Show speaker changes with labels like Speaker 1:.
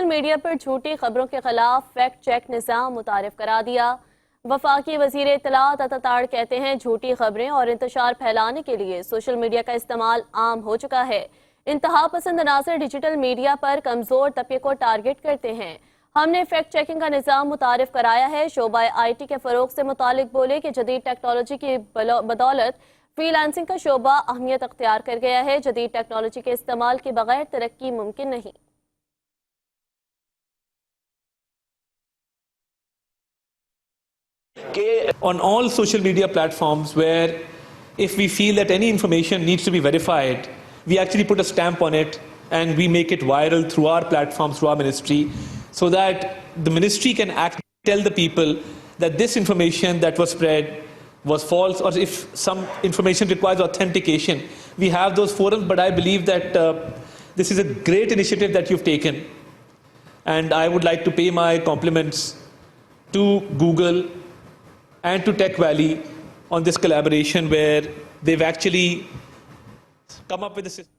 Speaker 1: Social media पर झूठी खबरों के खिलाफ फैक्ट चेक निज़ाम मुतारिफ करा दिया। वफाकी वजीर इत्तलात अताताड़ कहते हैं झूठी खबरें और इंतशार फैलाने के लिए सोशल मीडिया का इस्तेमाल आम हो चुका है। इंतहा पसंद अनासर डिजिटल मीडिया पर कमजोर तबके को टारगेट करते हैं। हमने फैक्ट चेकिंग का निज़ाम मुतारिफ कराया है। शोबा IT के फरोग से मुतालिक बोले कि जदीद टेक्नोलॉजी की बदौलत फ्रीलांसिंग का शोबा अहमियत अख्तियार कर गया है। जदीद टेक्नोलॉजी के इस्तेमाल के बगैर तरक्की मुमकिन नहीं।
Speaker 2: On all social media platforms where if we feel that any information needs to be verified, we actually put a stamp on it and we make it viral through our platforms, through our ministry, so that the ministry can tell the people that this information that was spread was false, or if some information requires authentication, we have those forums. But I believe that this is a great initiative that you've taken, and I would like to pay my compliments to Google and to Tech Valley on this collaboration where they've actually come up with a system.